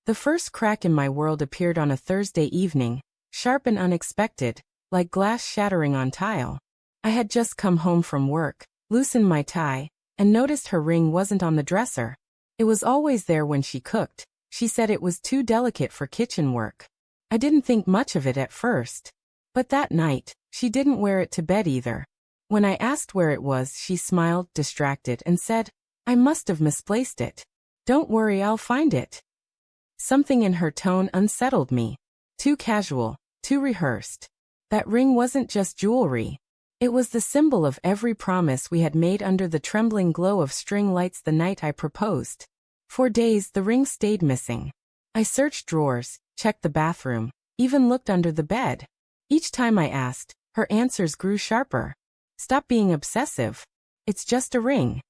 The first crack in my world appeared on a Thursday evening, sharp and unexpected, like glass shattering on tile. I had just come home from work, loosened my tie, and noticed her ring wasn't on the dresser. It was always there when she cooked. She said it was too delicate for kitchen work. I didn't think much of it at first. But that night, she didn't wear it to bed either. When I asked where it was, she smiled, distracted, and said, "I must have misplaced it. Don't worry, I'll find it." Something in her tone unsettled me. Too casual, too rehearsed. That ring wasn't just jewelry. It was the symbol of every promise we had made under the trembling glow of string lights the night I proposed. For days the ring stayed missing. I searched drawers, checked the bathroom, even looked under the bed. Each time I asked, her answers grew sharper. "Stop being obsessive. It's just a ring."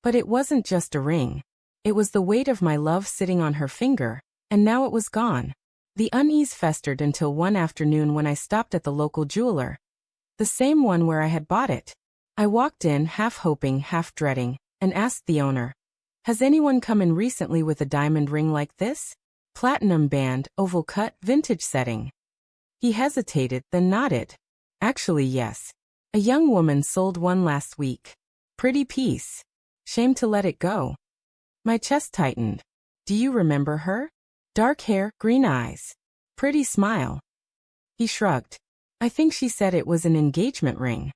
But it wasn't just a ring. It was the weight of my love sitting on her finger, and now it was gone. The unease festered until one afternoon when I stopped at the local jeweler. The same one where I had bought it. I walked in, half hoping, half dreading, and asked the owner, "Has anyone come in recently with a diamond ring like this? Platinum band, oval cut, vintage setting." He hesitated, then nodded. "Actually, yes. A young woman sold one last week. Pretty piece. Shame to let it go." My chest tightened. "Do you remember her? Dark hair, green eyes. Pretty smile." He shrugged. "I think she said it was an engagement ring."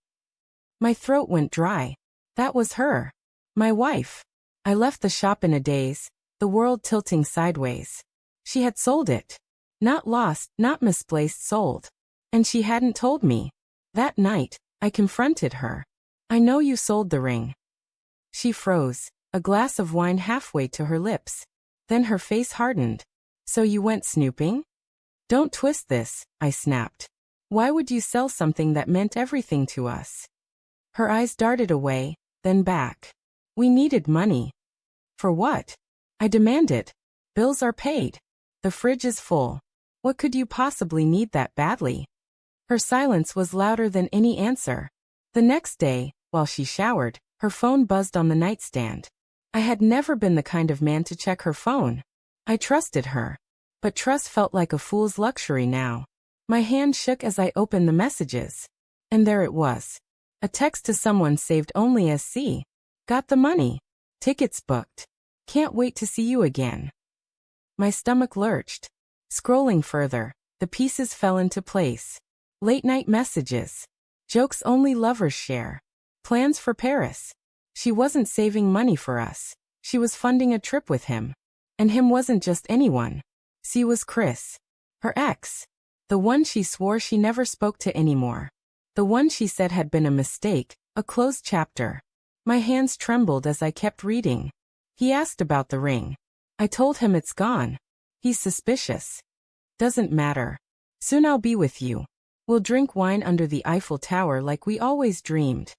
My throat went dry. That was her. My wife. I left the shop in a daze, the world tilting sideways. She had sold it. Not lost, not misplaced, sold. And she hadn't told me. That night, I confronted her. "I know you sold the ring." She froze, a glass of wine halfway to her lips. Then her face hardened. "So you went snooping?" "Don't twist this," I snapped. "Why would you sell something that meant everything to us?" Her eyes darted away, then back. "We needed money." "For what?" I demanded. "Bills are paid. The fridge is full. What could you possibly need that badly?" Her silence was louder than any answer. The next day, while she showered, her phone buzzed on the nightstand. I had never been the kind of man to check her phone. I trusted her. But trust felt like a fool's luxury now. My hand shook as I opened the messages. And there it was. A text to someone saved only as C. "Got the money. Tickets booked. Can't wait to see you again." My stomach lurched. Scrolling further, the pieces fell into place. Late-night messages. Jokes only lovers share. Plans for Paris. She wasn't saving money for us. She was funding a trip with him. And him wasn't just anyone. C was Chris. Her ex. The one she swore she never spoke to anymore. The one she said had been a mistake, a closed chapter. My hands trembled as I kept reading. He asked about the ring. I told him it's gone. He's suspicious. "Doesn't matter. Soon I'll be with you. We'll drink wine under the Eiffel Tower like we always dreamed."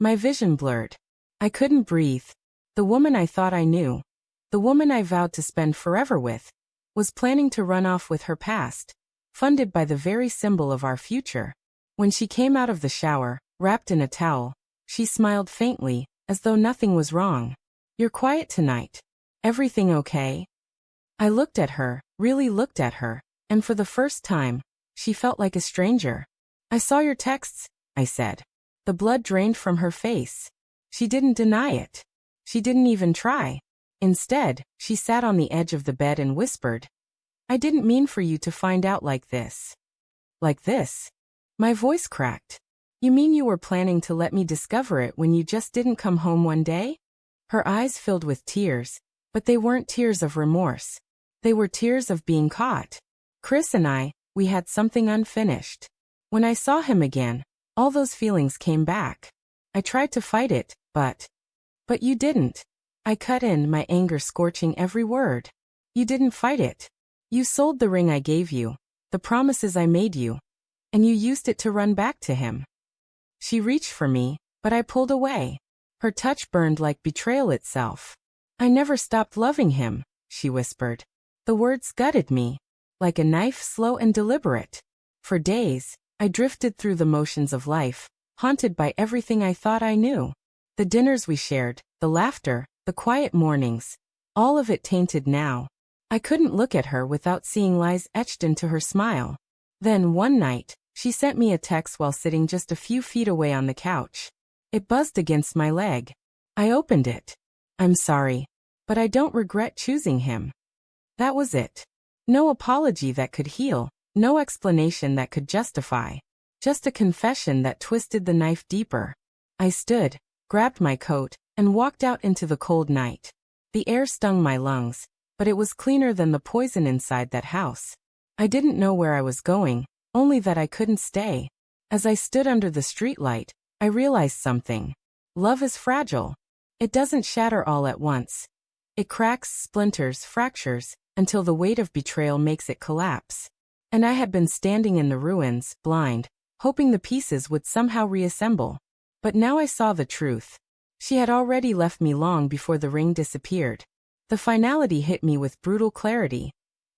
My vision blurred. I couldn't breathe. The woman I thought I knew, the woman I vowed to spend forever with, was planning to run off with her past, funded by the very symbol of our future. When she came out of the shower, wrapped in a towel, she smiled faintly, as though nothing was wrong. "You're quiet tonight. Everything okay?" I looked at her, really looked at her, and for the first time, she felt like a stranger. "I saw your texts," I said. The blood drained from her face. She didn't deny it. She didn't even try. Instead, she sat on the edge of the bed and whispered, "I didn't mean for you to find out like this." "Like this?" My voice cracked. "You mean you were planning to let me discover it when you just didn't come home one day?" Her eyes filled with tears, but they weren't tears of remorse. They were tears of being caught. Chris and I, we had something unfinished. When I saw him again, all those feelings came back. I tried to fight it, but you didn't. I cut in, my anger scorching every word. You didn't fight it. You sold the ring I gave you, the promises I made you, and you used it to run back to him. She reached for me, but I pulled away. Her touch burned like betrayal itself. "I never stopped loving him," she whispered. The words gutted me, like a knife, slow and deliberate. For days, I drifted through the motions of life, haunted by everything I thought I knew. The dinners we shared, the laughter, the quiet mornings, all of it tainted now. I couldn't look at her without seeing lies etched into her smile. Then, one night, she sent me a text while sitting just a few feet away on the couch. It buzzed against my leg. I opened it. "I'm sorry, but I don't regret choosing him." That was it. No apology that could heal, no explanation that could justify. Just a confession that twisted the knife deeper. I stood, grabbed my coat, and walked out into the cold night. The air stung my lungs, but it was cleaner than the poison inside that house. I didn't know where I was going, only that I couldn't stay. As I stood under the streetlight, I realized something. Love is fragile. It doesn't shatter all at once. It cracks, splinters, fractures, until the weight of betrayal makes it collapse. And I had been standing in the ruins, blind, hoping the pieces would somehow reassemble. But now I saw the truth. She had already left me long before the ring disappeared. The finality hit me with brutal clarity.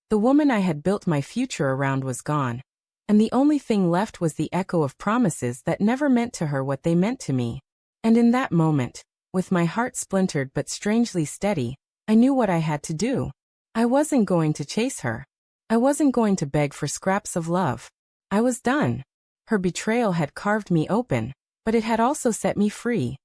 The woman I had built my future around was gone. And the only thing left was the echo of promises that never meant to her what they meant to me. And in that moment, with my heart splintered but strangely steady, I knew what I had to do. I wasn't going to chase her. I wasn't going to beg for scraps of love. I was done. Her betrayal had carved me open, but it had also set me free.